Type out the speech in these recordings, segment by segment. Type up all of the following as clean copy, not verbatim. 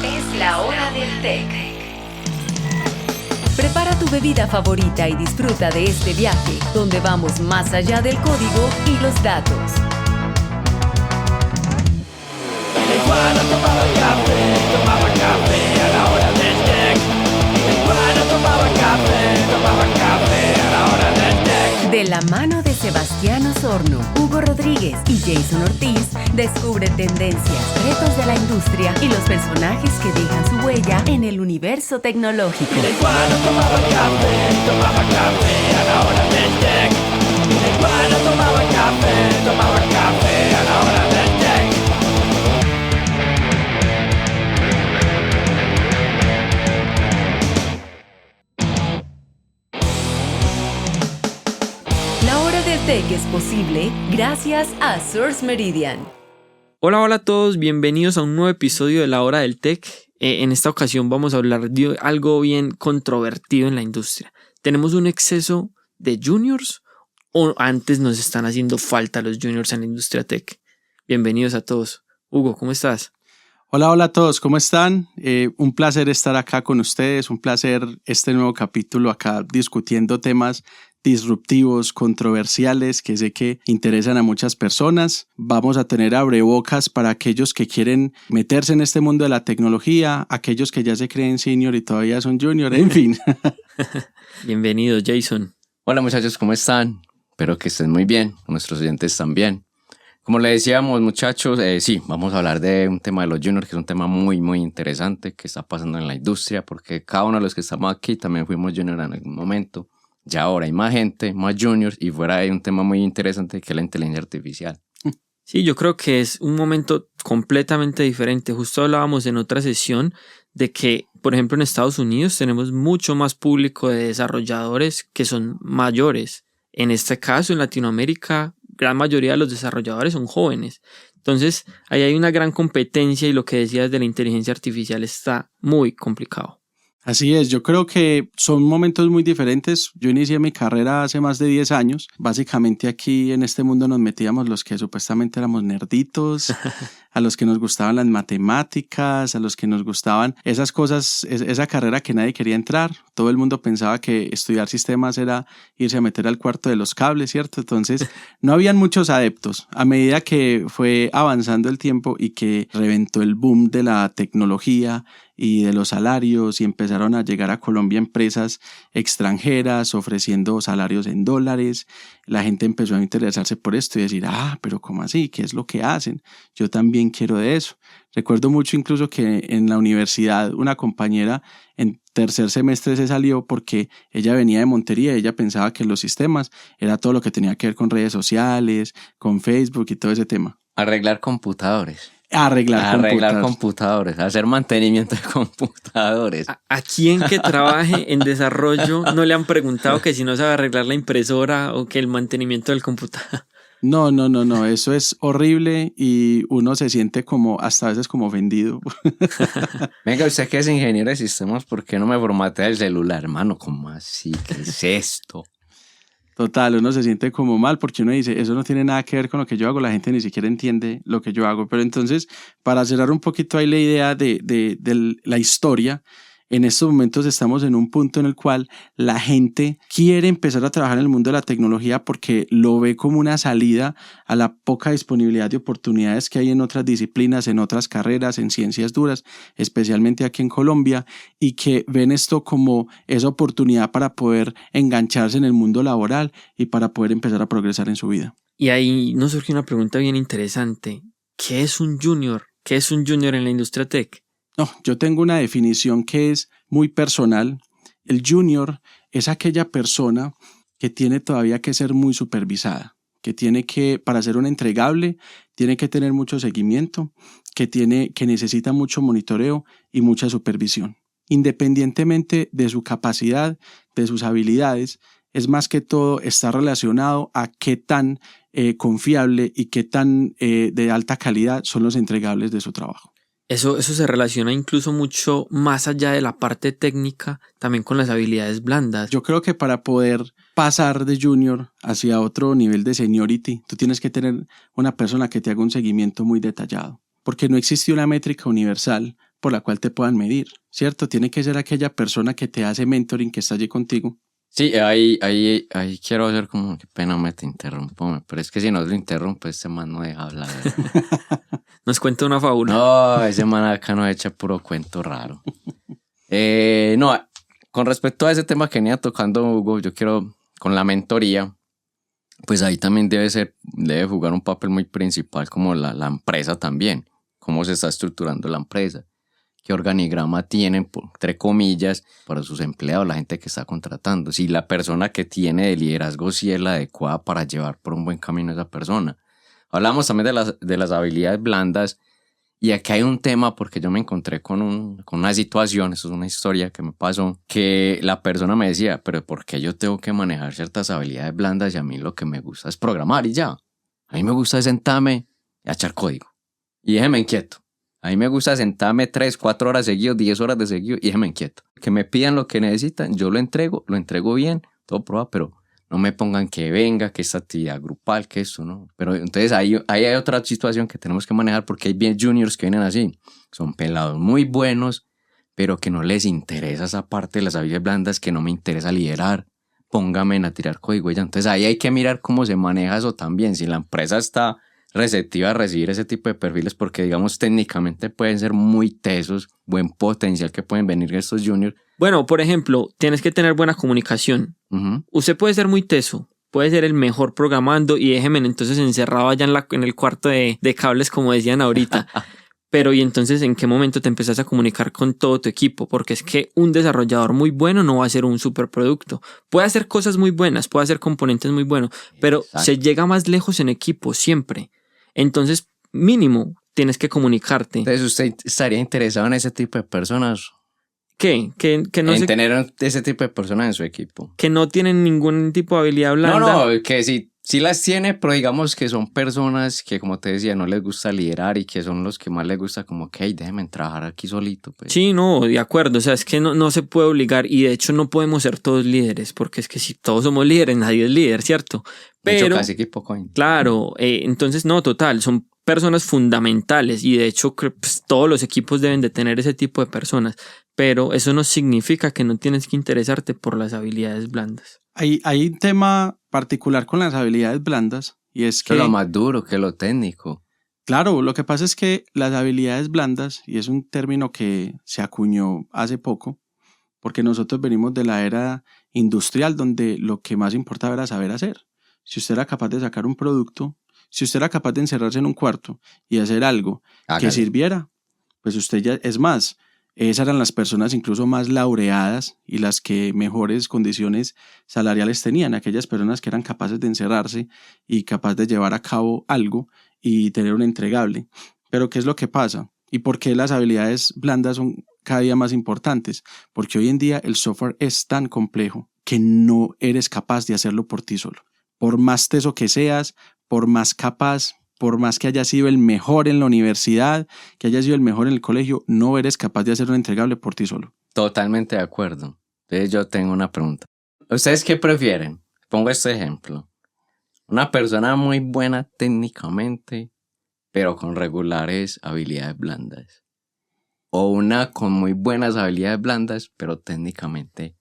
Es la hora del TEC. Prepara tu bebida favorita y disfruta de este viaje, donde vamos más allá del código y los datos. Iguana tomaba café a la hora del TEC. Iguana tomaba café a la hora del TEC. De la mano de Sebastián Osorno, Hugo Rodríguez y Jason Ortiz, descubre tendencias, retos de la industria y los personajes que dejan su huella en el universo tecnológico. Iguana tomaba café a la hora del TEC. Iguana tomaba café a la hora del TEC. La hora del TEC es posible gracias a Source Meridian. Hola a todos, bienvenidos a un nuevo episodio de La Hora del TEC. En esta ocasión vamos a hablar de algo bien controvertido en la industria. ¿Tenemos un exceso de juniors o antes nos están haciendo falta los juniors en la industria tech? Bienvenidos a todos. Hugo, ¿cómo estás? Hola a todos, ¿cómo están? Un placer estar acá con ustedes, un placer este nuevo capítulo acá discutiendo temas disruptivos, controversiales, que sé que interesan a muchas personas. Vamos a tener abrebocas para aquellos que quieren meterse en este mundo de la tecnología, aquellos que ya se creen senior y todavía son junior, en fin. Bienvenido, Jason. Hola muchachos, ¿cómo están? Espero que estén muy bien, nuestros oyentes también. Como le decíamos muchachos, sí, vamos a hablar de un tema de los juniors, que es un tema muy interesante que está pasando en la industria, porque cada uno de los que estamos aquí también fuimos junior en algún momento. Ya ahora hay más gente, más juniors, y fuera hay un tema muy interesante que es la inteligencia artificial. Sí, yo creo que es un momento completamente diferente. Justo hablábamos en otra sesión de que, por ejemplo, en Estados Unidos tenemos mucho más público de desarrolladores que son mayores. En este caso, en Latinoamérica, gran mayoría de los desarrolladores son jóvenes. Entonces, ahí hay una gran competencia y lo que decías de la inteligencia artificial está muy complicado. Así es, yo creo que son momentos muy diferentes. Yo inicié mi carrera hace más de 10 años. Básicamente aquí en este mundo nos metíamos los que supuestamente éramos nerditos, a los que nos gustaban las matemáticas, a los que nos gustaban esas cosas, esa carrera que nadie quería entrar. Todo el mundo pensaba que estudiar sistemas era irse a meter al cuarto de los cables, ¿cierto? Entonces no habían muchos adeptos. A medida que fue avanzando el tiempo y que reventó el boom de la tecnología y de los salarios y empezaron a llegar a Colombia empresas extranjeras ofreciendo salarios en dólares, la gente empezó a interesarse por esto y decir, pero ¿cómo así? ¿Qué es lo que hacen? Yo también quiero de eso. Recuerdo mucho incluso que en la universidad una compañera en tercer semestre se salió porque ella venía de Montería y ella pensaba que los sistemas era todo lo que tenía que ver con redes sociales, con Facebook y todo ese tema. Arreglar computadores. Arreglar computadores, hacer mantenimiento de computadores. ¿A quién que trabaje en desarrollo no le han preguntado que si no sabe arreglar la impresora o que el mantenimiento del computador? No, eso es horrible y uno se siente como, hasta a veces como ofendido. Venga, usted que es ingeniero de sistemas, ¿por qué no me formatea el celular, hermano? ¿Cómo así? ¿Qué es esto? Total, uno se siente como mal porque uno dice, eso no tiene nada que ver con lo que yo hago, la gente ni siquiera entiende lo que yo hago. Pero entonces, para cerrar un poquito ahí la idea de la historia, en estos momentos estamos en un punto en el cual la gente quiere empezar a trabajar en el mundo de la tecnología porque lo ve como una salida a la poca disponibilidad de oportunidades que hay en otras disciplinas, en otras carreras, en ciencias duras, especialmente aquí en Colombia, y que ven esto como esa oportunidad para poder engancharse en el mundo laboral y para poder empezar a progresar en su vida. Y ahí nos surge una pregunta bien interesante. ¿Qué es un junior? ¿Qué es un junior en la industria tech? No, yo tengo una definición que es muy personal. El junior es aquella persona que tiene todavía que ser muy supervisada, que tiene que, para ser un entregable, tiene que tener mucho seguimiento, que necesita mucho monitoreo y mucha supervisión. Independientemente de su capacidad, de sus habilidades, es más que todo está relacionado a qué tan confiable y qué tan de alta calidad son los entregables de su trabajo. Eso se relaciona incluso mucho más allá de la parte técnica, también con las habilidades blandas. Yo creo que para poder pasar de junior hacia otro nivel de seniority, tú tienes que tener una persona que te haga un seguimiento muy detallado, porque no existe una métrica universal por la cual te puedan medir, ¿cierto? Tiene que ser aquella persona que te hace mentoring, que está allí contigo. Sí, ahí quiero hacer como, qué pena me te interrumpo, pero es que si no lo interrumpe, este man no deja hablar. Nos cuenta una fábula. No, ese man acá no echa puro cuento raro. No, con respecto a ese tema que venía tocando Hugo, yo quiero, con la mentoría, pues ahí también debe jugar un papel muy principal como la empresa también, cómo se está estructurando la empresa. ¿Qué organigrama tienen, entre comillas, para sus empleados, la gente que está contratando? Si la persona que tiene de liderazgo sí es la adecuada para llevar por un buen camino a esa persona. Hablamos también de las habilidades blandas, y aquí hay un tema porque yo me encontré con una situación, eso es una historia que me pasó, que la persona me decía, pero ¿por qué yo tengo que manejar ciertas habilidades blandas y a mí lo que me gusta es programar y ya? A mí me gusta sentarme y echar código y déjeme inquieto. A mí me gusta sentarme 3, 4 horas seguidos, 10 horas de seguido y déjeme inquieto. Que me pidan lo que necesitan, yo lo entrego bien, todo prueba, pero no me pongan que venga, que esta actividad grupal, que esto, ¿no? Pero entonces ahí hay otra situación que tenemos que manejar porque hay bien juniors que vienen así. Son pelados muy buenos, pero que no les interesa esa parte de las habilidades blandas, que no me interesa liderar. Póngame a tirar código ya. Entonces ahí hay que mirar cómo se maneja eso también. Si la empresa está receptiva a recibir ese tipo de perfiles, porque digamos técnicamente pueden ser muy tesos, buen potencial que pueden venir estos juniors. Bueno, por ejemplo, tienes que tener buena comunicación. Uh-huh. Usted puede ser muy teso, puede ser el mejor programando y déjeme entonces encerrado allá en el cuarto de cables, como decían ahorita. Pero ¿y entonces en qué momento te empezás a comunicar con todo tu equipo? Porque es que un desarrollador muy bueno no va a ser un superproducto. Puede hacer cosas muy buenas, puede hacer componentes muy buenos, pero Exacto. Se llega más lejos en equipo siempre. Entonces, mínimo, tienes que comunicarte. Entonces usted estaría interesado en ese tipo de personas. ¿Qué? Que no en se- tener ese tipo de personas en su equipo. que no tienen ningún tipo de habilidad blanda. No, que sí las tiene, pero digamos que son personas que, como te decía, no les gusta liderar y que son los que más les gusta como que, hey, déjenme trabajar aquí solito. Pues. Sí, no, de acuerdo. O sea, es que no se puede obligar y de hecho no podemos ser todos líderes porque es que si todos somos líderes, nadie es líder, ¿cierto? Mucho Pero, casi equipo coin. claro, entonces no, total, son personas fundamentales y de hecho pues, todos los equipos deben de tener ese tipo de personas, pero eso no significa que no tienes que interesarte por las habilidades blandas. Hay un tema particular con las habilidades blandas y es Que que, lo más duro, que lo técnico. claro, lo que pasa es que las habilidades blandas, y es un término que se acuñó hace poco, porque nosotros venimos de la era industrial donde lo que más importaba era saber hacer. Si usted era capaz de sacar un producto, si usted era capaz de encerrarse en un cuarto y hacer algo que Hágale. sirviera, pues usted ya, es más, esas eran las personas incluso más laureadas y las que mejores condiciones salariales tenían, aquellas personas que eran capaces de encerrarse y capaces de llevar a cabo algo y tener un entregable. Pero ¿qué es lo que pasa? ¿Y por qué las habilidades blandas son cada día más importantes? Porque hoy en día el software es tan complejo que no eres capaz de hacerlo por ti solo. Por más teso que seas, por más capaz, por más que hayas sido el mejor en la universidad, que hayas sido el mejor en el colegio, no eres capaz de hacer un entregable por ti solo. Totalmente de acuerdo. Entonces yo tengo una pregunta. ¿Ustedes qué prefieren? Pongo este ejemplo. Una persona muy buena técnicamente, pero con regulares habilidades blandas. O una con muy buenas habilidades blandas, pero técnicamente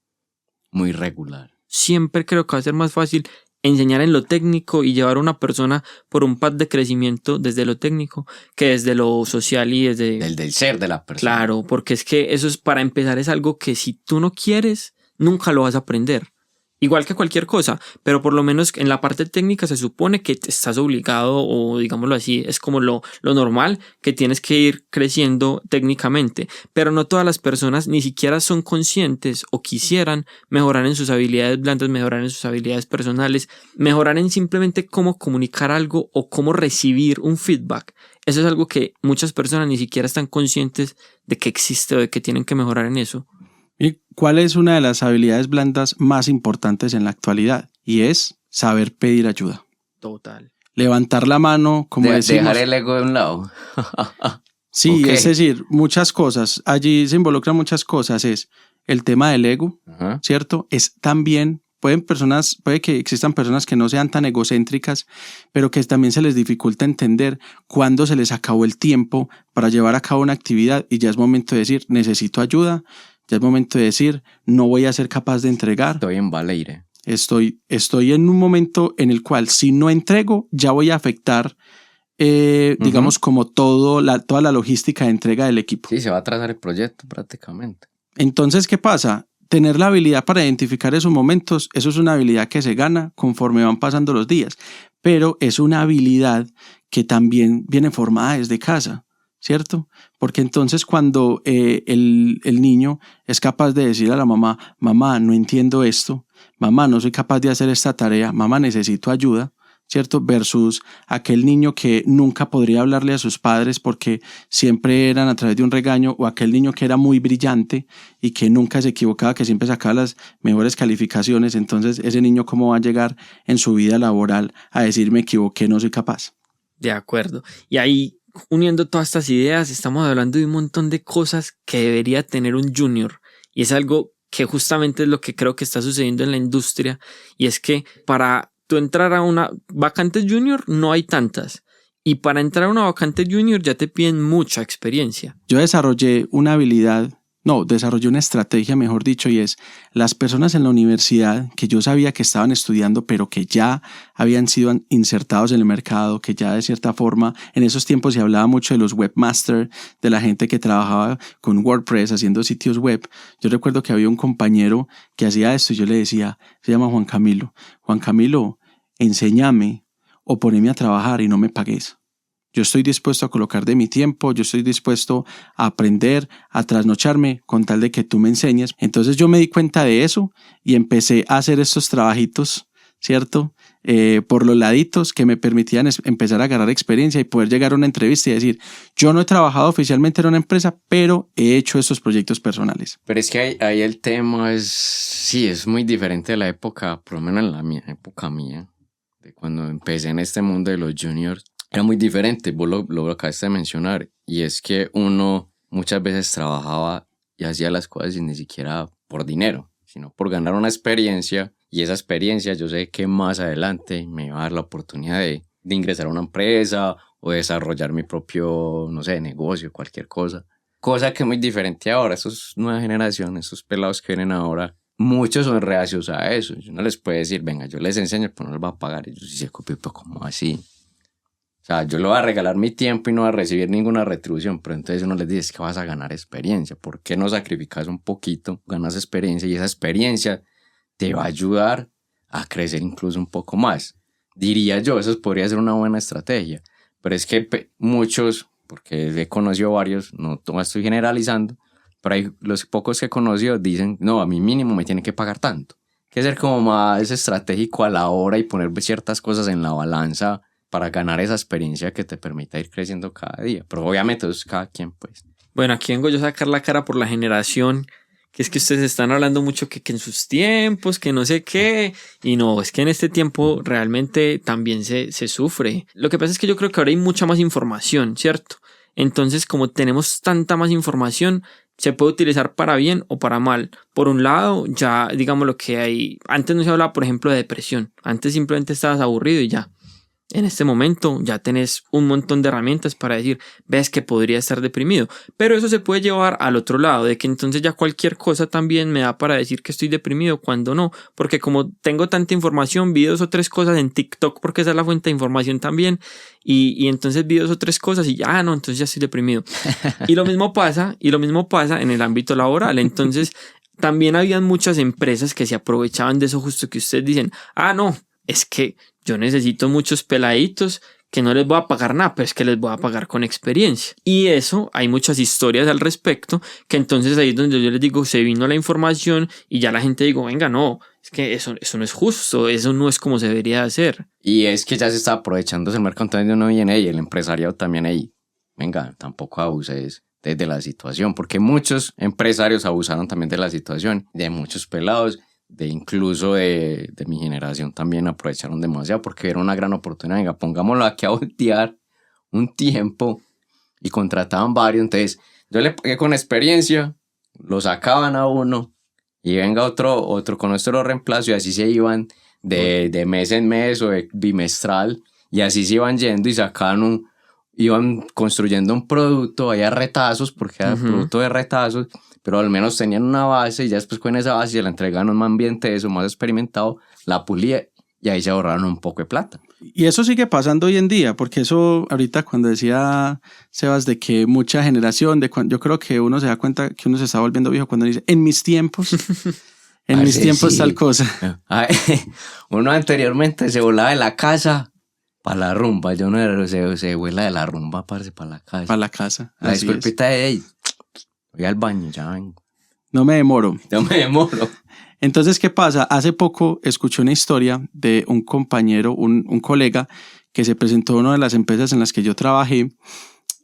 muy regular. Siempre creo que va a ser más fácil enseñar en lo técnico y llevar a una persona por un path de crecimiento desde lo técnico que desde lo social y desde... Del ser de la persona. Claro, porque es que eso es, para empezar, es algo que si tú no quieres, nunca lo vas a aprender. Igual que cualquier cosa, pero por lo menos en la parte técnica se supone que te estás obligado, o digámoslo así, es como lo normal, que tienes que ir creciendo técnicamente. Pero no todas las personas ni siquiera son conscientes o quisieran mejorar en sus habilidades blandas, mejorar en sus habilidades personales, mejorar en simplemente cómo comunicar algo o cómo recibir un feedback. Eso es algo que muchas personas ni siquiera están conscientes de que existe o de que tienen que mejorar en eso. ¿Y cuál es una de las habilidades blandas más importantes en la actualidad? Y es saber pedir ayuda. Total. Levantar la mano, como decimos. Dejar el ego de un lado. Sí, Ok. es decir, muchas cosas. Allí se involucran muchas cosas. Es el tema del ego, Ajá. ¿cierto? Es también puede que existan personas que no sean tan egocéntricas, pero que también se les dificulta entender cuándo se les acabó el tiempo para llevar a cabo una actividad y ya es momento de decir, necesito ayuda, ya es momento de decir, no voy a ser capaz de entregar. Estoy en Valeire. Estoy en un momento en el cual si no entrego, ya voy a afectar, digamos, como toda la logística de entrega del equipo. Sí, se va a atrasar el proyecto prácticamente. Entonces, ¿qué pasa? Tener la habilidad para identificar esos momentos, eso es una habilidad que se gana conforme van pasando los días, pero es una habilidad que también viene formada desde casa, ¿cierto? Porque entonces cuando el niño es capaz de decir a la mamá, mamá, no entiendo esto, mamá, no soy capaz de hacer esta tarea, mamá, necesito ayuda, ¿cierto? Versus aquel niño que nunca podría hablarle a sus padres porque siempre eran a través de un regaño, o aquel niño que era muy brillante y que nunca se equivocaba, que siempre sacaba las mejores calificaciones. Entonces, ese niño, ¿cómo va a llegar en su vida laboral a decir me equivoqué, no soy capaz? De acuerdo. Y ahí, uniendo todas estas ideas, estamos hablando de un montón de cosas que debería tener un junior, y es algo que justamente es lo que creo que está sucediendo en la industria, y es que para tú entrar a una vacante junior no hay tantas, y para entrar a una vacante junior ya te piden mucha experiencia. Yo desarrollé una estrategia, mejor dicho, y es las personas en la universidad que yo sabía que estaban estudiando, pero que ya habían sido insertados en el mercado, que ya de cierta forma, en esos tiempos se hablaba mucho de los webmasters, de la gente que trabajaba con WordPress haciendo sitios web. Yo recuerdo que había un compañero que hacía esto y yo le decía, se llama Juan Camilo, enséñame o poneme a trabajar y no me pagues. Yo estoy dispuesto a colocar de mi tiempo, yo estoy dispuesto a aprender, a trasnocharme con tal de que tú me enseñes. Entonces yo me di cuenta de eso y empecé a hacer estos trabajitos, ¿cierto? Por los laditos que me permitían empezar a agarrar experiencia y poder llegar a una entrevista y decir, yo no he trabajado oficialmente en una empresa, pero he hecho estos proyectos personales. Pero es que ahí el tema es muy diferente de la época, por lo menos en la época mía, de cuando empecé en este mundo de los juniors. Era muy diferente, vos lo acabaste de mencionar, y es que uno muchas veces trabajaba y hacía las cosas sin ni siquiera por dinero, sino por ganar una experiencia, y esa experiencia yo sé que más adelante me iba a dar la oportunidad de ingresar a una empresa o desarrollar mi propio, no sé, negocio, cualquier cosa. Cosa que es muy diferente ahora, esas nuevas generaciones, esos pelados que vienen ahora, muchos son reacios a eso. Yo no les puedo decir, venga, yo les enseño, pero no les va a pagar. Ellos sí se copian, pero ¿cómo así? O sea, yo le voy a regalar mi tiempo y no voy a recibir ninguna retribución, pero entonces uno les dice, es que vas a ganar experiencia. ¿Por qué no sacrificas un poquito? Ganas experiencia y esa experiencia te va a ayudar a crecer incluso un poco más. Diría yo, eso podría ser una buena estrategia. Pero es que muchos, porque he conocido varios, no estoy generalizando, pero hay los pocos que he conocido dicen, no, a mí mínimo me tienen que pagar tanto. Hay que ser como más estratégico a la hora y poner ciertas cosas en la balanza para ganar esa experiencia que te permita ir creciendo cada día. Pero obviamente eso es cada quien, pues. Bueno, aquí vengo yo a sacar la cara por la generación, que es que ustedes están hablando mucho que en sus tiempos, que no sé qué, y no, es que en este tiempo realmente también se sufre. Lo que pasa es que yo creo que ahora hay mucha más información, ¿cierto? Entonces, como tenemos tanta más información, se puede utilizar para bien o para mal. Por un lado, ya digamos lo que hay, antes no se hablaba, por ejemplo, de depresión, antes simplemente estabas aburrido y ya. En este momento ya tenés un montón de herramientas para decir, ves que podría estar deprimido, pero eso se puede llevar al otro lado, de que entonces ya cualquier cosa también me da para decir que estoy deprimido cuando no, porque como tengo tanta información, vi 2 o 3 cosas en TikTok, porque esa es la fuente de información también, y entonces vi 2 o 3 cosas y ya no, entonces ya estoy deprimido. Y lo mismo pasa en el ámbito laboral. Entonces también habían muchas empresas que se aprovechaban de eso justo que ustedes dicen, no, es que yo necesito muchos peladitos que no les voy a pagar nada, pero es que les voy a pagar con experiencia. Y eso, hay muchas historias al respecto, que entonces ahí es donde yo les digo, se vino la información y ya la gente digo, venga, no, es que eso no es justo, eso no es como se debería hacer. Y es que ya se está aprovechando el mercado, entonces uno viene ahí, el empresariado también ahí, venga, tampoco abuses de la situación, porque muchos empresarios abusaron también de la situación, de muchos pelados, de incluso de mi generación también aprovecharon demasiado porque era una gran oportunidad. Venga, pongámoslo aquí a voltear un tiempo y contrataban varios. Entonces, yo le pagué con experiencia, lo sacaban a uno y venga otro con nuestro reemplazo, y así se iban de mes en mes o de bimestral, y así se iban yendo y iban construyendo un producto ahí a retazos, porque era producto de retazos, pero al menos tenían una base, y ya después con esa base se la entregaban a un ambiente de eso más experimentado, la pulía, y ahí se ahorraron un poco de plata. Y eso sigue pasando hoy en día, porque eso ahorita cuando decía Sebas de que mucha generación, yo creo que uno se da cuenta que uno se está volviendo viejo cuando dice, en mis tiempos, mis tiempos sí. tal cosa. Uno anteriormente se volaba de la casa para la rumba, yo no se vuela de la rumba, parce, para la casa. Para la casa. La así disculpita de, hey, voy al baño, ya vengo. No me demoro. Yo me demoro. Entonces, ¿qué pasa? Hace poco escuché una historia de un compañero, un colega, que se presentó a una de las empresas en las que yo trabajé,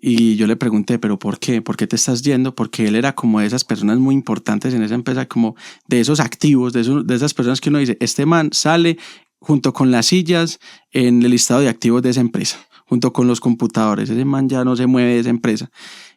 y yo le pregunté, ¿pero por qué? ¿Por qué te estás yendo? Porque él era como de esas personas muy importantes en esa empresa, como de esos activos, de esas personas que uno dice, este man sale junto con las sillas en el listado de activos de esa empresa, junto con los computadores, ese man ya no se mueve de esa empresa.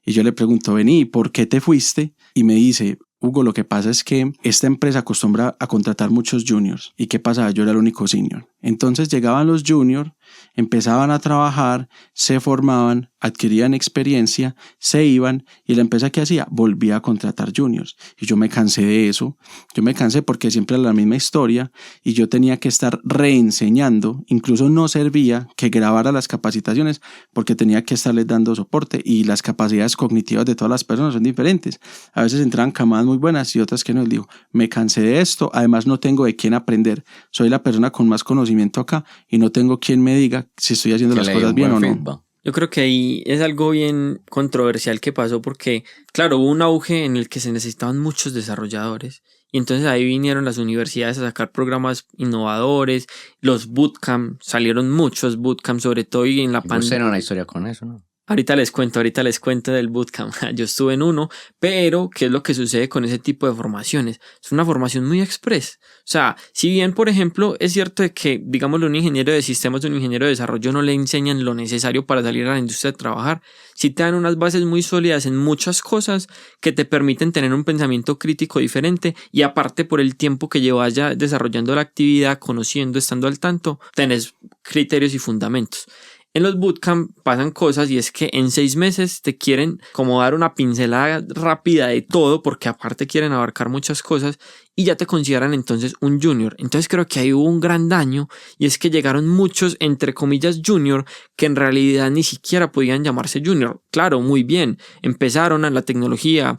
Y yo le pregunto, vení, ¿por qué te fuiste? Y me dice, Hugo, lo que pasa es que esta empresa acostumbra a contratar muchos juniors. ¿Y qué pasaba? Yo era el único senior. Entonces llegaban los juniors, empezaban a trabajar, se formaban, adquirían experiencia, se iban, y la empresa que hacía volvía a contratar juniors. Y yo me cansé de eso. Yo me cansé porque siempre era la misma historia y yo tenía que estar reenseñando. Incluso no servía que grabara las capacitaciones porque tenía que estarles dando soporte, y las capacidades cognitivas de todas las personas son diferentes. A veces entraban camadas muy buenas y otras que no. Les digo, me cansé de esto, además no tengo de quién aprender. Soy la persona con más conocimiento acá y no tengo quien me diga si estoy haciendo las cosas bien o no. Yo creo que ahí es algo bien controversial que pasó porque, claro, hubo un auge en el que se necesitaban muchos desarrolladores, y entonces ahí vinieron las universidades a sacar programas innovadores, los bootcamp, salieron muchos bootcamp, sobre todo y en la pandemia. Usted era una historia con eso, ¿no? Ahorita les cuento del bootcamp. Yo estuve en uno, pero ¿qué es lo que sucede con ese tipo de formaciones? Es una formación muy express. O sea, si bien, por ejemplo, es cierto de que, digámoslo, un ingeniero de sistemas o un ingeniero de desarrollo no le enseñan lo necesario para salir a la industria de trabajar, sí te dan unas bases muy sólidas en muchas cosas que te permiten tener un pensamiento crítico diferente, y aparte por el tiempo que llevas ya desarrollando la actividad, conociendo, estando al tanto, tenés criterios y fundamentos. En los bootcamp pasan cosas, y es que en 6 meses te quieren como dar una pincelada rápida de todo, porque aparte quieren abarcar muchas cosas, y ya te consideran entonces un junior. Entonces creo que ahí hubo un gran daño, y es que llegaron muchos, entre comillas, junior, que en realidad ni siquiera podían llamarse junior. Claro, muy bien, empezaron a la tecnología,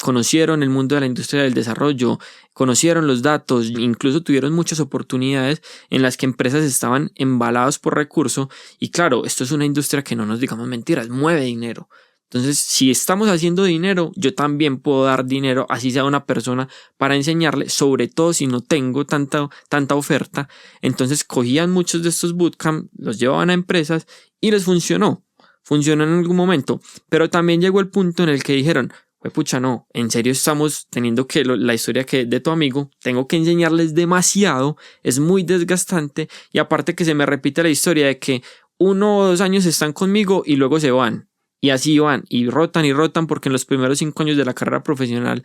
conocieron el mundo de la industria del desarrollo, conocieron los datos, incluso tuvieron muchas oportunidades en las que empresas estaban embalados por recursos, y claro, esto es una industria que, no nos digamos mentiras, mueve dinero. Entonces, si estamos haciendo dinero, yo también puedo dar dinero, así sea una persona, para enseñarle, sobre todo si no tengo tanta oferta. Entonces cogían muchos de estos bootcamp, los llevaban a empresas y les funcionó en algún momento, pero también llegó el punto en el que dijeron, pucha, no, en serio estamos teniendo que la historia que de tu amigo, tengo que enseñarles demasiado, es muy desgastante, y aparte que se me repite la historia de que 1 o 2 años están conmigo y luego se van. Y así van, y rotan, porque en los primeros 5 años de la carrera profesional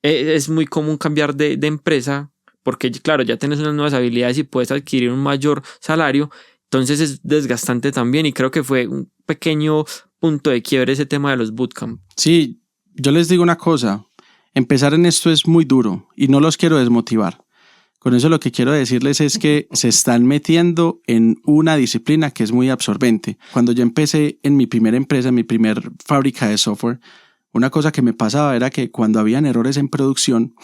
es muy común cambiar de empresa, porque claro, ya tienes unas nuevas habilidades y puedes adquirir un mayor salario. Entonces es desgastante también, y creo que fue un pequeño punto de quiebre ese tema de los bootcamp. Sí, yo les digo una cosa, empezar en esto es muy duro y no los quiero desmotivar. Con eso lo que quiero decirles es que se están metiendo en una disciplina que es muy absorbente. Cuando yo empecé en mi primera empresa, en mi primer fábrica de software, una cosa que me pasaba era que cuando habían errores en producción,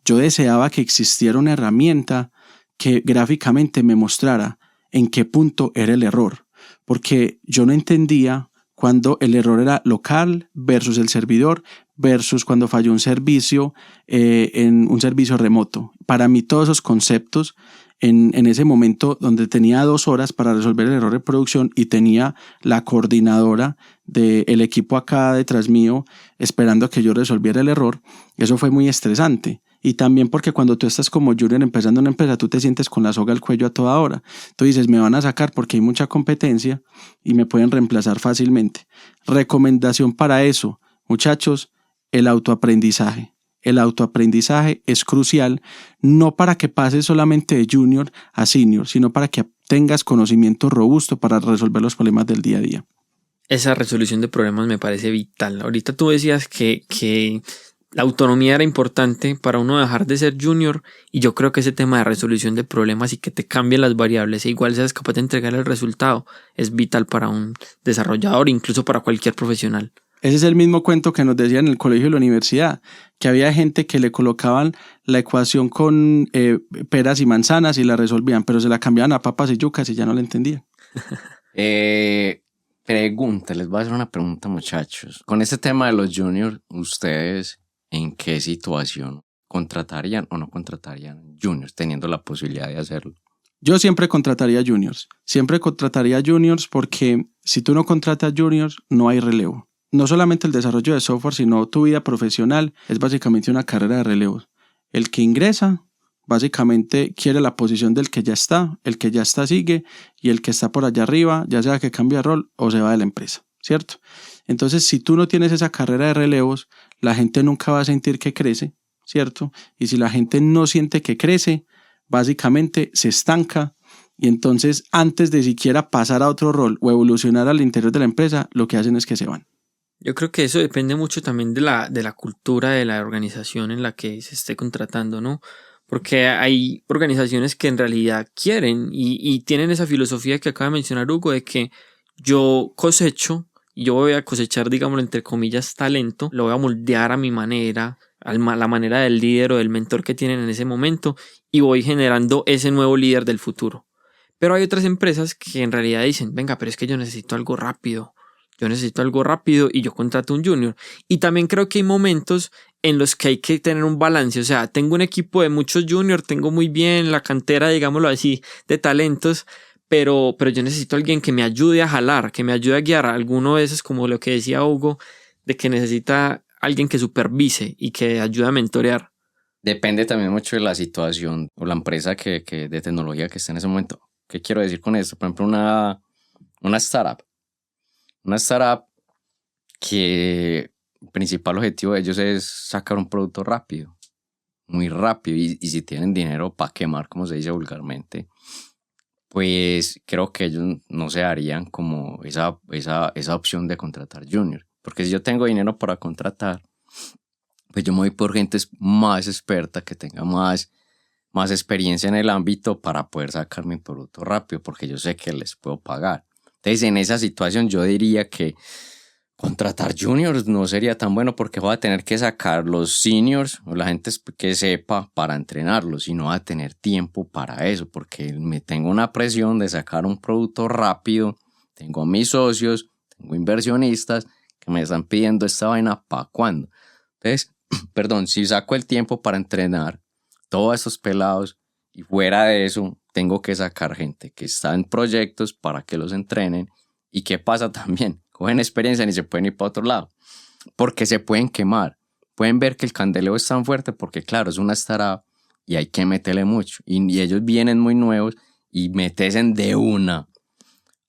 yo deseaba que existiera una herramienta que gráficamente me mostrara en qué punto era el error, porque yo no entendía cuando el error era local versus el servidor versus cuando falló un servicio en un servicio remoto. Para mí todos esos conceptos en ese momento donde tenía 2 horas para resolver el error de producción y tenía la coordinadora del equipo acá detrás mío esperando a que yo resolviera el error, eso fue muy estresante. Y también porque cuando tú estás como junior empezando una empresa, tú te sientes con la soga al cuello a toda hora. Tú dices, me van a sacar porque hay mucha competencia y me pueden reemplazar fácilmente. Recomendación para eso, muchachos, el autoaprendizaje. el autoaprendizaje es crucial, no para que pases solamente de junior a senior, sino para que tengas conocimiento robusto para resolver los problemas del día a día. Esa resolución de problemas me parece vital. Ahorita tú decías que la autonomía era importante para uno dejar de ser junior, y yo creo que ese tema de resolución de problemas y que te cambien las variables e igual seas capaz de entregar el resultado es vital para un desarrollador, incluso para cualquier profesional. Ese es el mismo cuento que nos decían en el colegio y la universidad, que había gente que le colocaban la ecuación con peras y manzanas y la resolvían, pero se la cambiaban a papas y yucas y ya no la entendían. Pregunta, les voy a hacer una pregunta, muchachos. Con este tema de los juniors, ¿ustedes en qué situación contratarían o no contratarían juniors teniendo la posibilidad de hacerlo? Yo siempre contrataría juniors. Siempre contrataría juniors porque si tú no contratas juniors, no hay relevo. No solamente el desarrollo de software, sino tu vida profesional es básicamente una carrera de relevos. El que ingresa, básicamente quiere la posición del que ya está, el que ya está sigue, y el que está por allá arriba, ya sea que cambie de rol o se va de la empresa, ¿cierto? Entonces, si tú no tienes esa carrera de relevos, la gente nunca va a sentir que crece, ¿cierto? Y si la gente no siente que crece, básicamente se estanca, y entonces antes de siquiera pasar a otro rol o evolucionar al interior de la empresa, lo que hacen es que se van. Yo creo que eso depende mucho también de la cultura de la organización en la que se esté contratando, ¿no? Porque hay organizaciones que en realidad quieren y tienen esa filosofía que acaba de mencionar Hugo, de que yo cosecho y yo voy a cosechar, digámoslo entre comillas, talento, lo voy a moldear a mi manera, a la manera del líder o del mentor que tienen en ese momento, y voy generando ese nuevo líder del futuro. Pero hay otras empresas que en realidad dicen, venga, pero es que yo necesito algo rápido y yo contrato un junior. Y también creo que hay momentos en los que hay que tener un balance. O sea, tengo un equipo de muchos juniors, tengo muy bien la cantera, digámoslo así, de talentos, pero yo necesito a alguien que me ayude a jalar, que me ayude a guiar. Alguno de esos, como lo que decía Hugo, de que necesita alguien que supervise y que ayude a mentorear. Depende también mucho de la situación o la empresa que de tecnología que esté en ese momento. ¿Qué quiero decir con esto? Por ejemplo, una startup. Una startup que el principal objetivo de ellos es sacar un producto rápido, muy rápido, y si tienen dinero para quemar, como se dice vulgarmente, pues creo que ellos no se darían como esa opción de contratar junior. Porque si yo tengo dinero para contratar, pues yo me voy por gente más experta, que tenga más experiencia en el ámbito para poder sacar mi producto rápido, porque yo sé que les puedo pagar. Entonces, en esa situación yo diría que contratar juniors no sería tan bueno, porque voy a tener que sacar los seniors o la gente que sepa para entrenarlos, y no va a tener tiempo para eso, porque me tengo una presión de sacar un producto rápido, tengo mis socios, tengo inversionistas que me están pidiendo esta vaina ¿para cuándo? Entonces, si saco el tiempo para entrenar todos estos pelados y fuera de eso tengo que sacar gente que está en proyectos para que los entrenen, y ¿qué pasa también? Cogen experiencia y se pueden ir para otro lado porque se pueden quemar. Pueden ver que el candeleo es tan fuerte porque claro, es una startup y hay que meterle mucho, y ellos vienen muy nuevos y metesen de una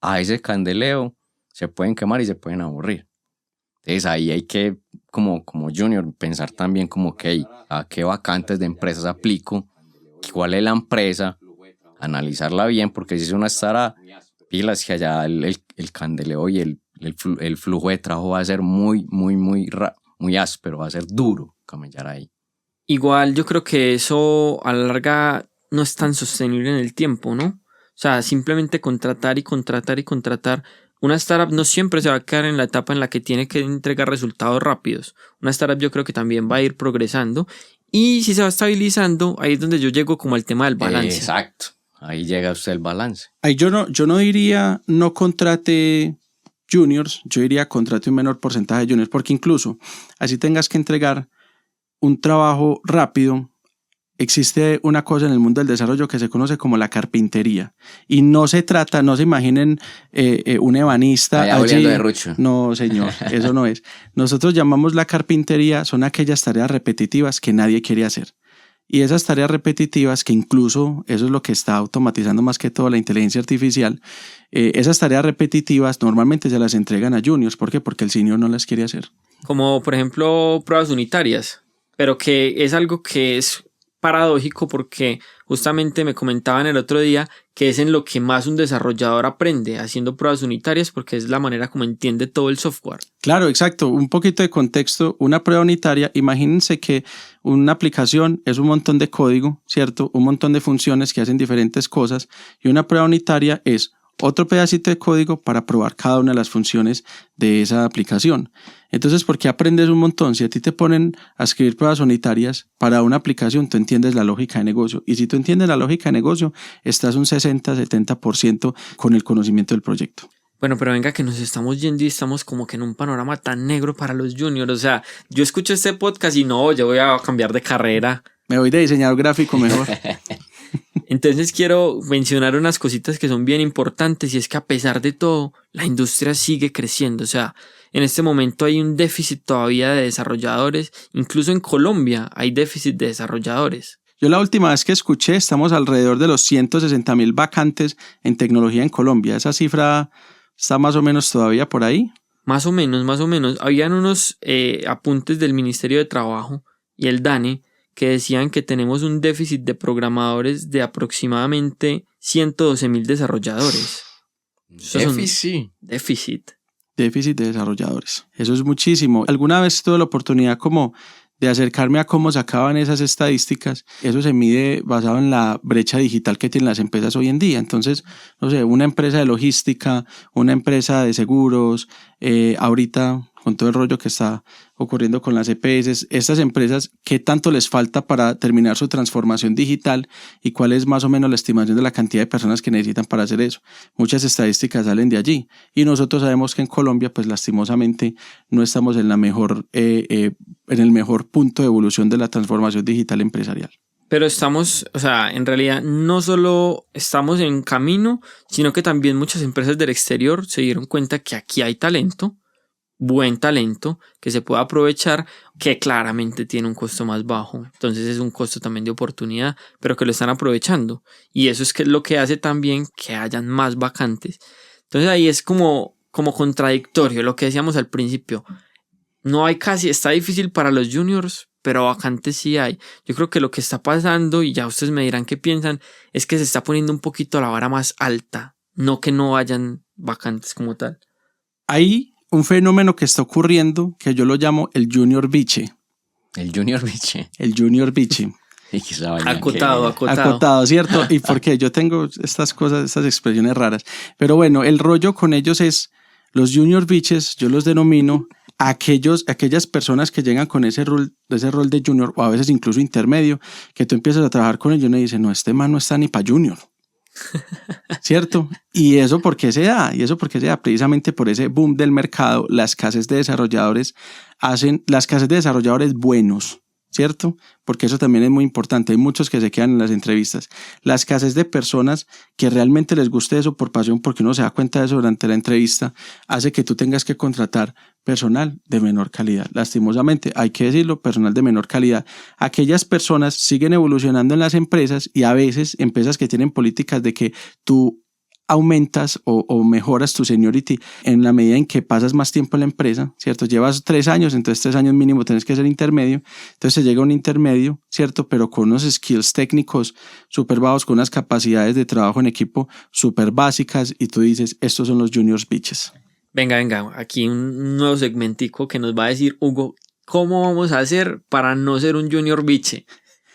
a ese candeleo, se pueden quemar y se pueden aburrir. Entonces ahí hay que como junior pensar también como que a qué vacantes de empresas aplico, cuál es la empresa, analizarla bien, porque si es una startup, pilas que allá el candeleo y el flujo de trabajo va a ser muy áspero, va a ser duro camellar ahí. Igual yo creo que eso a la larga no es tan sostenible en el tiempo, ¿no? O sea, simplemente contratar. Una startup no siempre se va a quedar en la etapa en la que tiene que entregar resultados rápidos. Una startup yo creo que también va a ir progresando, y si se va estabilizando, ahí es donde yo llego como al tema del balance. Exacto, ahí llega usted el balance. Ahí yo no diría no contrate juniors, yo diría contrate un menor porcentaje de juniors, porque incluso así tengas que entregar un trabajo rápido, existe una cosa en el mundo del desarrollo que se conoce como la carpintería, y no se imaginen un ebanista allí. De rucho. No, señor, eso no es. Nosotros llamamos la carpintería, son aquellas tareas repetitivas que nadie quiere hacer. Y esas tareas repetitivas, que incluso eso es lo que está automatizando más que todo la inteligencia artificial, esas tareas repetitivas normalmente se las entregan a juniors. ¿Por qué? Porque el senior no las quiere hacer. Como por ejemplo pruebas unitarias. pero que es algo que es paradójico porque justamente me comentaban el otro día que es en lo que más un desarrollador aprende, haciendo pruebas unitarias, porque es la manera como entiende todo el software. Claro, exacto. Un poquito de contexto. Una prueba unitaria, imagínense que una aplicación es un montón de código, ¿cierto? Un montón de funciones que hacen diferentes cosas, y una prueba unitaria es otro pedacito de código para probar cada una de las funciones de esa aplicación. Entonces, ¿por qué aprendes un montón? Si a ti te ponen a escribir pruebas unitarias para una aplicación, tú entiendes la lógica de negocio. Y si tú entiendes la lógica de negocio, estás un 60-70% con el conocimiento del proyecto. Bueno, pero venga que nos estamos yendo y estamos como que en un panorama tan negro para los juniors. O sea, yo escucho este podcast y no, yo voy a cambiar de carrera. Me voy de diseñador gráfico mejor. Entonces quiero mencionar unas cositas que son bien importantes, y es que a pesar de todo, la industria sigue creciendo. O sea, en este momento hay un déficit todavía de desarrolladores. Incluso en Colombia hay déficit de desarrolladores. Yo la última vez que escuché, estamos alrededor de los 160,000 vacantes en tecnología en Colombia. ¿Esa cifra está más o menos todavía por ahí? Más o menos. Habían unos apuntes del Ministerio de Trabajo y el DANE que decían que tenemos un déficit de programadores de aproximadamente 112,000 desarrolladores. Déficit de desarrolladores. Eso es muchísimo. Alguna vez tuve la oportunidad como de acercarme a cómo sacaban esas estadísticas. Eso se mide basado en la brecha digital que tienen las empresas hoy en día. Entonces, no sé, una empresa de logística, una empresa de seguros, ahorita con todo el rollo que está ocurriendo con las EPS, estas empresas, ¿qué tanto les falta para terminar su transformación digital y cuál es más o menos la estimación de la cantidad de personas que necesitan para hacer eso? Muchas estadísticas salen de allí, y nosotros sabemos que en Colombia, pues lastimosamente, no estamos en el mejor punto de evolución de la transformación digital empresarial. Pero estamos, o sea, en realidad no solo estamos en camino, sino que también muchas empresas del exterior se dieron cuenta que aquí hay talento, buen talento, que se puede aprovechar, que claramente tiene un costo más bajo. Entonces es un costo también de oportunidad, pero que lo están aprovechando. Y eso es lo que hace también que hayan más vacantes. Entonces ahí es como contradictorio lo que decíamos al principio. No hay casi, está difícil para los juniors, pero vacantes sí hay. Yo creo que lo que está pasando, y ya ustedes me dirán qué piensan, es que se está poniendo un poquito la vara más alta, no que no hayan vacantes como tal. Hay un fenómeno que está ocurriendo que yo lo llamo el junior biche. El junior biche. El junior biche. Acotado, ¿cierto? Y porque yo tengo estas cosas, estas expresiones raras. Pero bueno, el rollo con ellos es los junior biches, yo los denomino aquellas personas que llegan con ese rol de junior, o a veces incluso intermedio, que tú empiezas a trabajar con ellos y uno dice, no, este man no está ni para junior. ¿Cierto? ¿Y eso por qué se da? Precisamente por ese boom del mercado, la escasez de desarrolladores buenos, ¿cierto? Porque eso también es muy importante. Hay muchos que se quedan en las entrevistas. La escasez de personas que realmente les guste eso por pasión, porque uno se da cuenta de eso durante la entrevista, hace que tú tengas que contratar personal de menor calidad. Lastimosamente, hay que decirlo, personal de menor calidad. Aquellas personas siguen evolucionando en las empresas, y a veces empresas que tienen políticas de que tú aumentas o mejoras tu seniority en la medida en que pasas más tiempo en la empresa, ¿cierto? Llevas 3 años, entonces 3 años mínimo tienes que ser intermedio, entonces se llega a un intermedio, ¿cierto? Pero con unos skills técnicos súper bajos, con unas capacidades de trabajo en equipo súper básicas, y tú dices, estos son los juniors bitches. Venga, aquí un nuevo segmentico que nos va a decir Hugo, ¿cómo vamos a hacer para no ser un junior biche?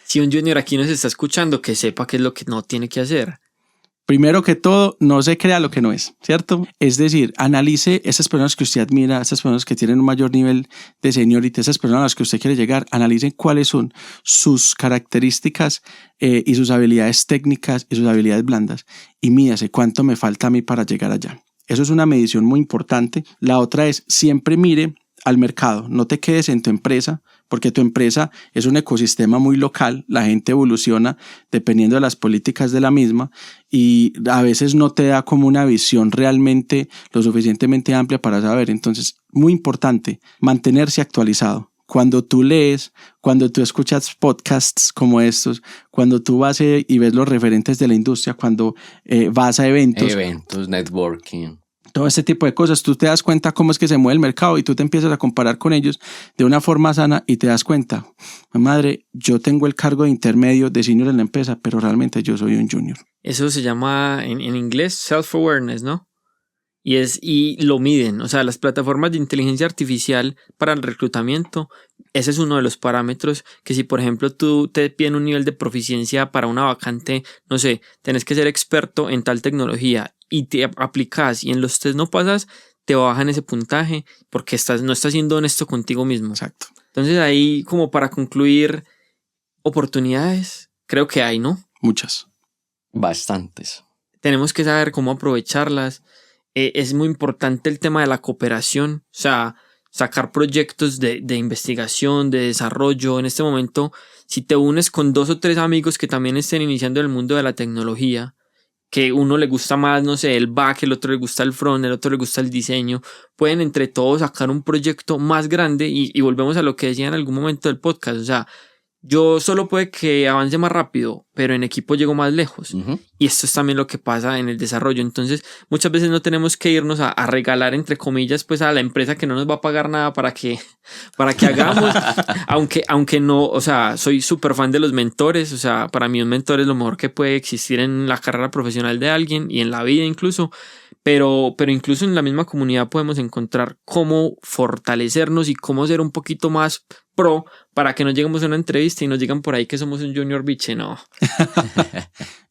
Si un junior aquí nos está escuchando, que sepa qué es lo que no tiene que hacer. Primero que todo, no se crea lo que no es, ¿cierto? Es decir, analice esas personas que usted admira, esas personas que tienen un mayor nivel de seniority, esas personas a las que usted quiere llegar, analicen cuáles son sus características y sus habilidades técnicas y sus habilidades blandas, y mídase cuánto me falta a mí para llegar allá. Eso es una medición muy importante. La otra es, siempre mire al mercado, no te quedes en tu empresa, porque tu empresa es un ecosistema muy local, la gente evoluciona dependiendo de las políticas de la misma, y a veces no te da como una visión realmente lo suficientemente amplia para saber. Entonces, muy importante, mantenerse actualizado. Cuando tú lees, cuando tú escuchas podcasts como estos, cuando tú vas y ves los referentes de la industria, cuando vas a eventos, networking. Todo este tipo de cosas, tú te das cuenta cómo es que se mueve el mercado y tú te empiezas a comparar con ellos de una forma sana y te das cuenta, madre, yo tengo el cargo de intermedio de senior en la empresa, pero realmente yo soy un junior. Eso se llama en inglés self-awareness, ¿no? Y lo miden, o sea, las plataformas de inteligencia artificial para el reclutamiento, ese es uno de los parámetros que si por ejemplo tú te piden un nivel de proficiencia para una vacante, no sé, tenés que ser experto en tal tecnología y te aplicas y en los test no pasas, te bajan ese puntaje porque no estás siendo honesto contigo mismo. Exacto. Entonces ahí como para concluir, oportunidades creo que hay, ¿no? Muchas. Bastantes. Tenemos que saber cómo aprovecharlas. Es muy importante el tema de la cooperación, o sea, sacar proyectos de investigación, de desarrollo. En este momento, si te unes con 2 o 3 amigos que también estén iniciando en el mundo de la tecnología, que uno le gusta más, no sé, el back, el otro le gusta el front, el otro le gusta el diseño, pueden entre todos sacar un proyecto más grande y volvemos a lo que decía en algún momento del podcast, o sea, yo solo puede que avance más rápido, pero en equipo llego más lejos. Ujú. Y esto es también lo que pasa en el desarrollo. Entonces, muchas veces no tenemos que irnos a regalar, entre comillas, pues a la empresa que no nos va a pagar nada para que hagamos. aunque no, o sea, soy súper fan de los mentores. O sea, para mí un mentor es lo mejor que puede existir en la carrera profesional de alguien y en la vida incluso. Pero incluso en la misma comunidad podemos encontrar cómo fortalecernos y cómo ser un poquito más pro para que no lleguemos a una entrevista y nos digan por ahí que somos un junior biche, no.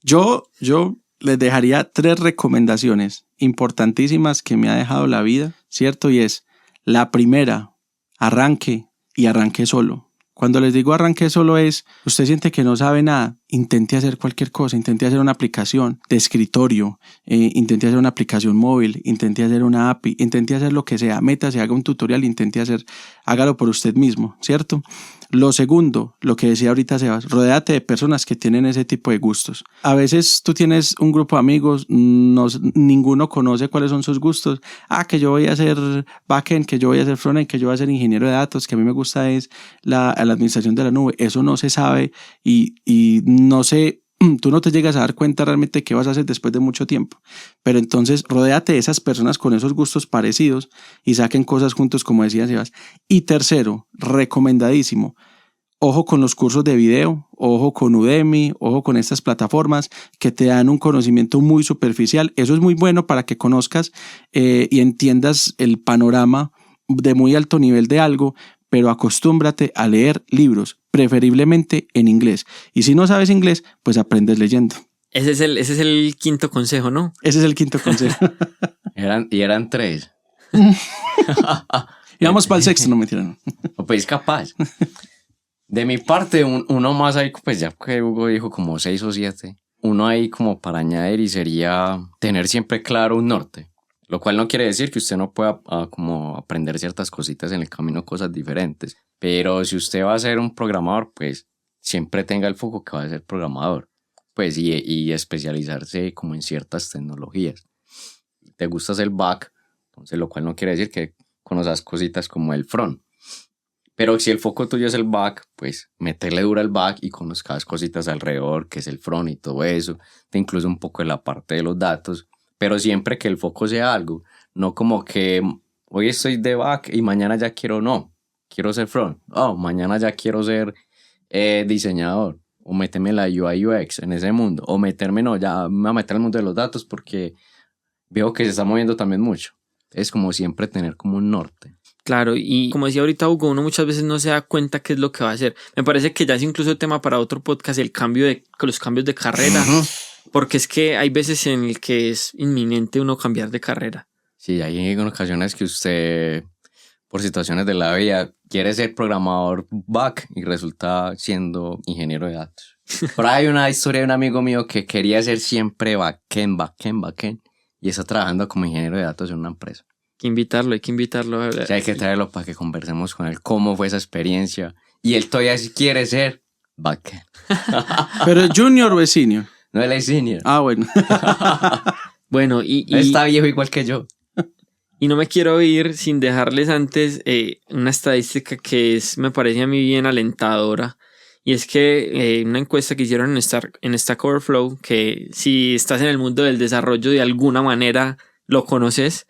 Yo les dejaría 3 recomendaciones importantísimas que me ha dejado la vida, ¿cierto? Y es, la primera, arranque solo. Cuando les digo arranque solo es, usted siente que no sabe nada, intente hacer cualquier cosa, intente hacer una aplicación de escritorio, intente hacer una aplicación móvil, intente hacer una API, intente hacer lo que sea, métase, haga un tutorial, hágalo por usted mismo, ¿cierto? Lo segundo, lo que decía ahorita Sebas, rodéate de personas que tienen ese tipo de gustos. A veces tú tienes un grupo de amigos, ninguno conoce cuáles son sus gustos. Que yo voy a hacer backend, que yo voy a hacer frontend, que yo voy a ser ingeniero de datos, que a mí me gusta es la administración de la nube. Eso no se sabe y no sé, tú no te llegas a dar cuenta realmente qué vas a hacer después de mucho tiempo. Pero entonces rodéate de esas personas con esos gustos parecidos y saquen cosas juntos, como decía Sebas. Y tercero, recomendadísimo, ojo con los cursos de video, ojo con Udemy, ojo con estas plataformas que te dan un conocimiento muy superficial. Eso es muy bueno para que conozcas y entiendas el panorama de muy alto nivel de algo, pero acostúmbrate a leer libros, preferiblemente en inglés. Y si no sabes inglés, pues aprendes leyendo. Ese es el quinto consejo, ¿no? Ese es el quinto consejo. Eran 3. Y vamos para el sexto, no mentira, no. Pues capaz. De mi parte, uno más ahí, pues ya que Hugo dijo como 6 o 7. Uno ahí como para añadir y sería tener siempre claro un norte. Lo cual no quiere decir que usted no pueda como aprender ciertas cositas en el camino, cosas diferentes. Pero si usted va a ser un programador, pues siempre tenga el foco que va a ser programador. Pues y especializarse como en ciertas tecnologías. Te gusta hacer back, entonces lo cual no quiere decir que conozcas cositas como el front. Pero si el foco tuyo es el back, pues meterle duro al back y conozcas cositas alrededor, que es el front y todo eso. Te incluye un poco en la parte de los datos. Pero siempre que el foco sea algo, no como que hoy estoy de back y mañana ya quiero ser front. Mañana ya quiero ser diseñador. O meterme en la UI UX en ese mundo. O ya me voy a meter al mundo de los datos porque veo que se está moviendo también mucho. Es como siempre tener como un norte. Claro, y como decía ahorita Hugo, uno muchas veces no se da cuenta qué es lo que va a hacer. Me parece que ya es incluso tema para otro podcast, los cambios de carrera. Porque es que hay veces en el que es inminente uno cambiar de carrera. Sí, hay ocasiones que usted, por situaciones de la vida, quiere ser programador back y resulta siendo ingeniero de datos. Pero hay una historia de un amigo mío que quería ser siempre backend, y está trabajando como ingeniero de datos en una empresa. Hay que invitarlo. O sea, hay que traerlo para que conversemos con él cómo fue esa experiencia. Y él todavía sí quiere ser backend. ¿Pero es junior o es senior? No, él es senior. Bueno. Bueno, y está viejo igual que yo. Y no me quiero ir sin dejarles antes una estadística que me parece a mí bien alentadora. Y es que una encuesta que hicieron en Stack Overflow, que si estás en el mundo del desarrollo de alguna manera, lo conoces,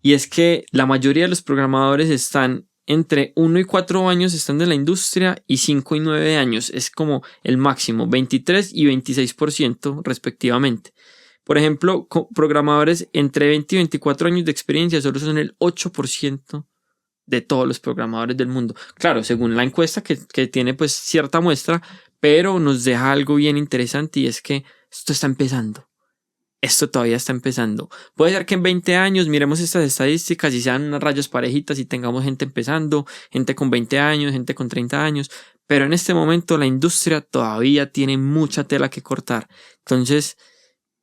y es que la mayoría de los programadores están entre 1 y 4 años estando en la industria y 5 y 9 años. Es como el máximo, 23 y 26% respectivamente. Por ejemplo, programadores entre 20 y 24 años de experiencia solo son el 8% de todos los programadores del mundo. Claro, según la encuesta que tiene pues cierta muestra, pero nos deja algo bien interesante y es que esto está empezando. Esto todavía está empezando. Puede ser que en 20 años miremos estas estadísticas y sean unas rayas parejitas y tengamos gente empezando, gente con 20 años, gente con 30 años, pero en este momento la industria todavía tiene mucha tela que cortar. Entonces,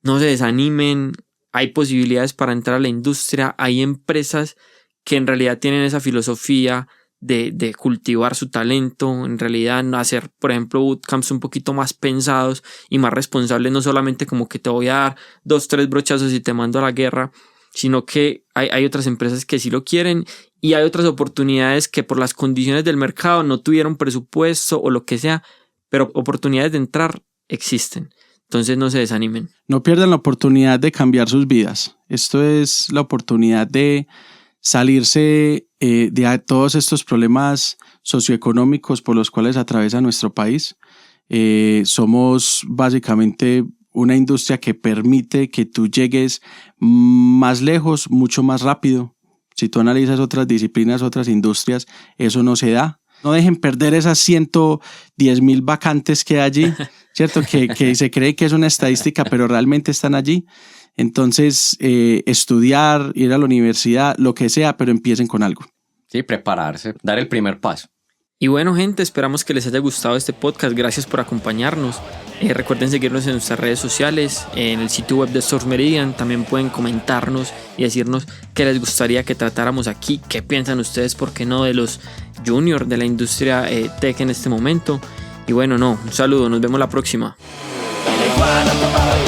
no se desanimen, hay posibilidades para entrar a la industria, hay empresas que en realidad tienen esa filosofía de cultivar su talento, en realidad hacer, por ejemplo, bootcamps un poquito más pensados y más responsables, no solamente como que te voy a dar 2, 3 brochazos y te mando a la guerra, sino que hay otras empresas que sí lo quieren y hay otras oportunidades que por las condiciones del mercado no tuvieron presupuesto o lo que sea, pero oportunidades de entrar existen. Entonces no se desanimen. No pierdan la oportunidad de cambiar sus vidas. Esto es la oportunidad de salirse de todos estos problemas socioeconómicos por los cuales atraviesa nuestro país. Somos básicamente una industria que permite que tú llegues más lejos, mucho más rápido. Si tú analizas otras disciplinas, otras industrias, eso no se da. No dejen perder esas 110,000 vacantes que hay allí, ¿cierto? Que se cree que es una estadística, pero realmente están allí. Entonces, estudiar, ir a la universidad, lo que sea, pero empiecen con algo. Sí, prepararse, dar el primer paso. Y bueno, gente, esperamos que les haya gustado este podcast. Gracias por acompañarnos. Recuerden seguirnos en nuestras redes sociales, en el sitio web de Source Meridian. También pueden comentarnos y decirnos qué les gustaría que tratáramos aquí, qué piensan ustedes, por qué no, de los juniors de la industria tech en este momento. Y bueno, un saludo, nos vemos la próxima. El iguana tomaba